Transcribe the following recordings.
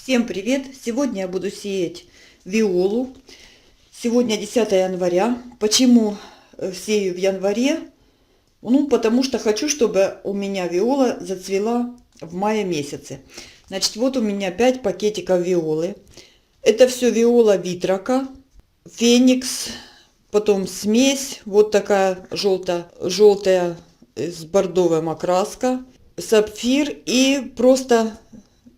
Всем привет! Сегодня я буду сеять виолу. Сегодня 10 января. Почему сею в январе? Ну, потому что хочу, чтобы у меня виола зацвела в мае месяце. Значит, вот у меня 5 пакетиков виолы. Это все виола витрака, феникс, потом смесь, вот такая желтая с бордовым окраска, сапфир и просто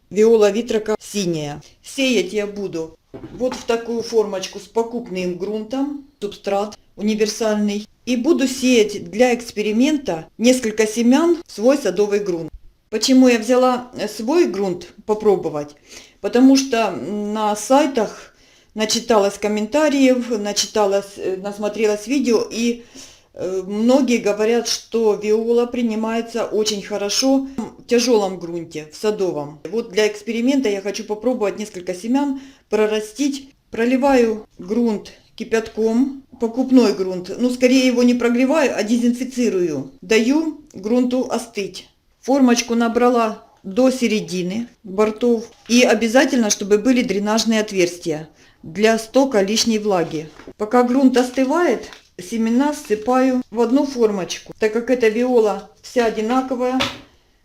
виола витрака синяя. Сеять я буду вот в такую формочку с покупным грунтом, субстрат универсальный. И буду сеять для эксперимента несколько семян в свой садовый грунт. Почему я взяла свой грунт попробовать? Потому что на сайтах начиталась комментариев, насмотрелась видео, и многие говорят, что виола принимается очень хорошо в тяжелом грунте, в садовом. Вот для эксперимента я хочу попробовать несколько семян прорастить. Проливаю грунт кипятком, покупной грунт. Ну, скорее его не прогреваю, а дезинфицирую. Даю грунту остыть. Формочку набрала до середины бортов. И обязательно, чтобы были дренажные отверстия для стока лишней влаги. Пока грунт остывает, семена ссыпаю в одну формочку. Так как эта виола вся одинаковая,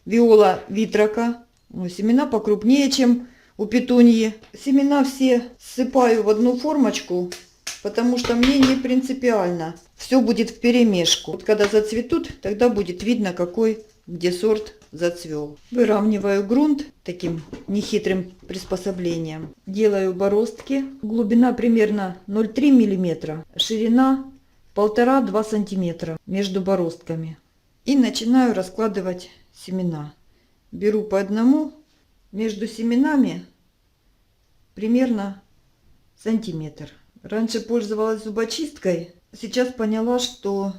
виола витрака, семена покрупнее, чем у петуньи. Семена все ссыпаю в одну формочку, потому что мне не принципиально. Все будет вперемешку. Вот когда зацветут, тогда будет видно, какой где сорт зацвел. Выравниваю грунт таким нехитрым приспособлением. Делаю бороздки. Глубина примерно 0,3 мм, ширина 1,5-2 см между бороздками. И начинаю раскладывать семена. Беру по одному, между семенами примерно сантиметр. Раньше пользовалась зубочисткой, сейчас поняла, что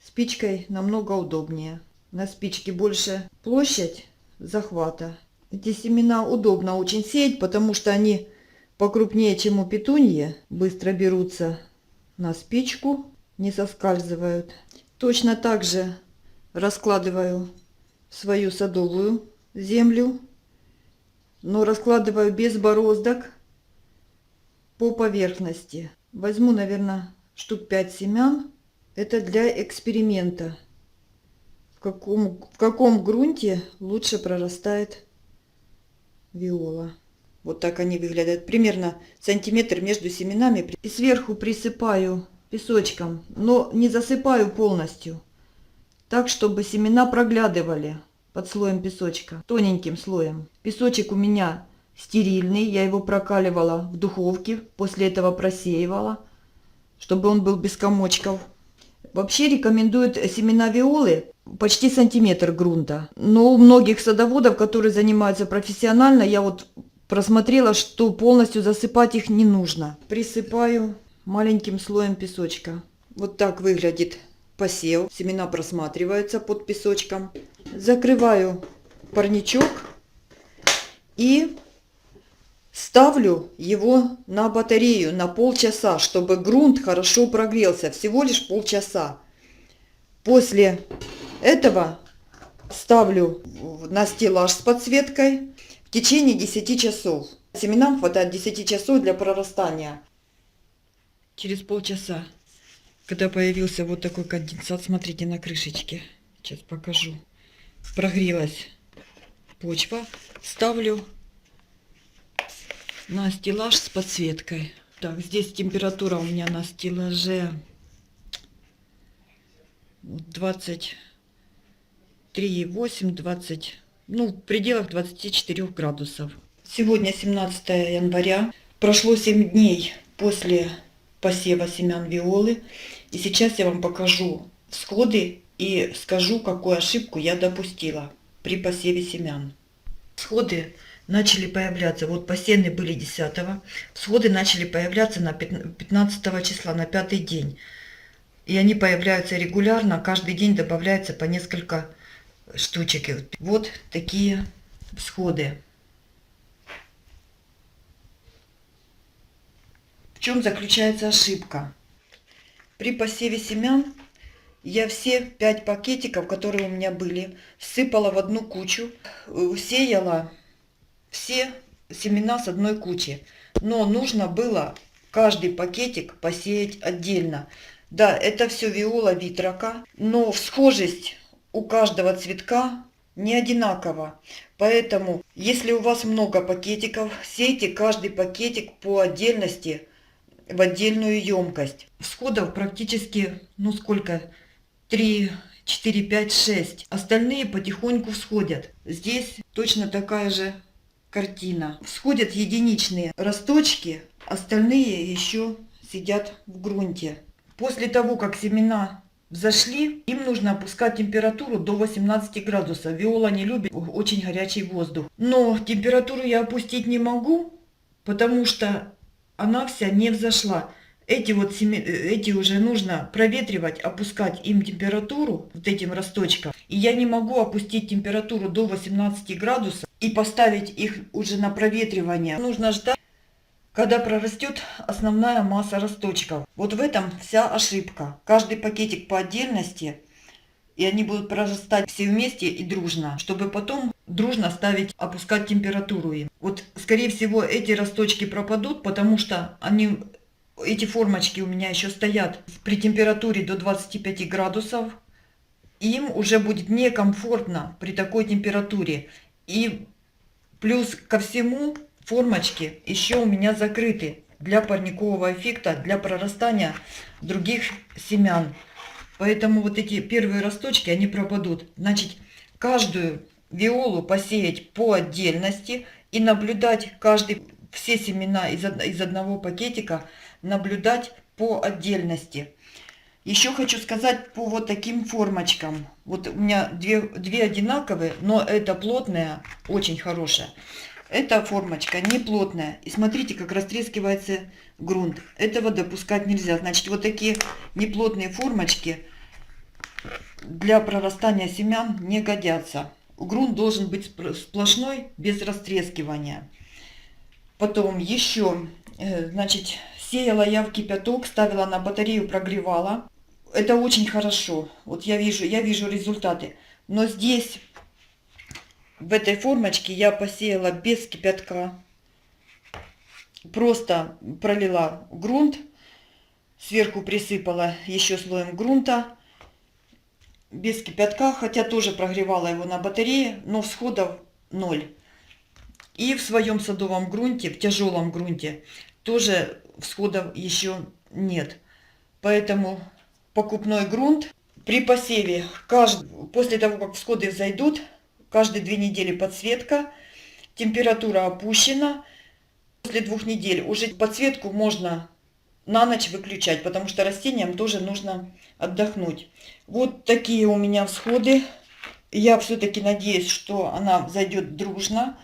спичкой намного удобнее. На спичке больше площадь захвата. Эти семена удобно очень сеять, потому что они покрупнее, чем у петуньи, быстро берутся на спичку, не соскальзывают. Точно так же раскладываю свою садовую землю, но раскладываю без бороздок по поверхности. Возьму, наверное, штук 5 семян. Это для эксперимента. В каком грунте лучше прорастает виола. Вот так они выглядят. Примерно сантиметр между семенами. И сверху присыпаю песочком, но не засыпаю полностью. Так, чтобы семена проглядывали под слоем песочка, тоненьким слоем. Песочек у меня стерильный, я его прокаливала в духовке, после этого просеивала, чтобы он был без комочков. Вообще рекомендуют семена виолы почти сантиметр грунта. Но у многих садоводов, которые занимаются профессионально, я вот просмотрела, что полностью засыпать их не нужно. Присыпаю маленьким слоем песочка. Вот так выглядит посев. Семена просматриваются под песочком. Закрываю парничок и ставлю его на батарею на полчаса, чтобы грунт хорошо прогрелся. Всего лишь полчаса. После этого ставлю на стеллаж с подсветкой в течение 10 часов. Семенам хватает 10 часов для прорастания. Через полчаса, когда появился вот такой конденсат, смотрите на крышечке. Сейчас покажу. Прогрелась почва. Ставлю на стеллаж с подсветкой. Так, здесь температура у меня на стеллаже 23,8-20, ну, в пределах 24 градусов. Сегодня 17 января. Прошло 7 дней после посева семян виолы. И сейчас я вам покажу всходы и скажу, какую ошибку я допустила при посеве семян. Всходы начали появляться, вот посеяны были 10-го, всходы начали появляться на 15 числа, на 5-й день. И они появляются регулярно, каждый день добавляется по несколько штучек. Вот такие всходы. В чем заключается ошибка? При посеве семян я все 5 пакетиков, которые у меня были, сыпала в одну кучу, сеяла все семена с одной кучи. Но нужно было каждый пакетик посеять отдельно. Да, это все виола витрака, но всхожесть у каждого цветка не одинакова. Поэтому, если у вас много пакетиков, сейте каждый пакетик по отдельности в отдельную емкость. Всходов практически, ну сколько, 3, 4, 5, 6. Остальные потихоньку всходят. Здесь точно такая же картина. Всходят единичные росточки, остальные еще сидят в грунте. После того, как семена взошли, им нужно опускать температуру до 18 градусов. Виола не любит очень горячий воздух. Но температуру я опустить не могу, потому что она вся не взошла. Эти уже нужно проветривать, опускать им температуру, вот этим росточкам. И я не могу опустить температуру до 18 градусов и поставить их уже на проветривание. Нужно ждать, когда прорастет основная масса росточков. Вот в этом вся ошибка. Каждый пакетик по отдельности, и они будут прорастать все вместе и дружно, чтобы потом дружно опускать температуру им. Вот, скорее всего, эти росточки пропадут, потому что эти формочки у меня еще стоят при температуре до 25 градусов. Им уже будет некомфортно при такой температуре. И плюс ко всему формочки еще у меня закрыты для парникового эффекта, для прорастания других семян. Поэтому вот эти первые росточки, они пропадут. Значит, каждую виолу посеять по отдельности и наблюдать все семена из одного пакетика, наблюдать по отдельности. Еще хочу сказать по вот таким формочкам. Вот у меня две одинаковые, но это плотная, очень хорошая. Эта формочка не плотная. И смотрите, как растрескивается грунт. Этого допускать нельзя. Значит, вот такие неплотные формочки для прорастания семян не годятся. Грунт должен быть сплошной, без растрескивания. Потом еще, значит, сеяла я в кипяток, ставила на батарею, прогревала. Это очень хорошо. Вот я вижу результаты. Но здесь, в этой формочке, я посеяла без кипятка. Просто пролила грунт, сверху присыпала еще слоем грунта. Без кипятка, хотя тоже прогревала его на батарее, но всходов 0. И в своем садовом грунте, в тяжелом грунте, тоже всходов еще нет. Поэтому покупной грунт при посеве, после того, как всходы взойдут, каждые 2 недели подсветка, температура опущена. После 2 недель уже подсветку можно на ночь выключать, потому что растениям тоже нужно отдохнуть. Вот такие у меня всходы. Я все-таки надеюсь, что она взойдет дружно.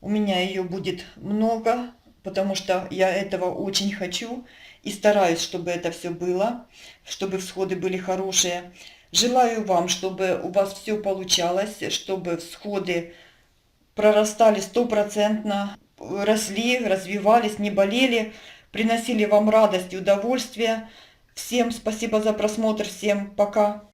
У меня ее будет много, потому что я этого очень хочу. И стараюсь, чтобы это все было, чтобы всходы были хорошие. Желаю вам, чтобы у вас все получалось, чтобы всходы прорастали 100%, росли, развивались, не болели, приносили вам радость и удовольствие. Всем спасибо за просмотр, всем пока.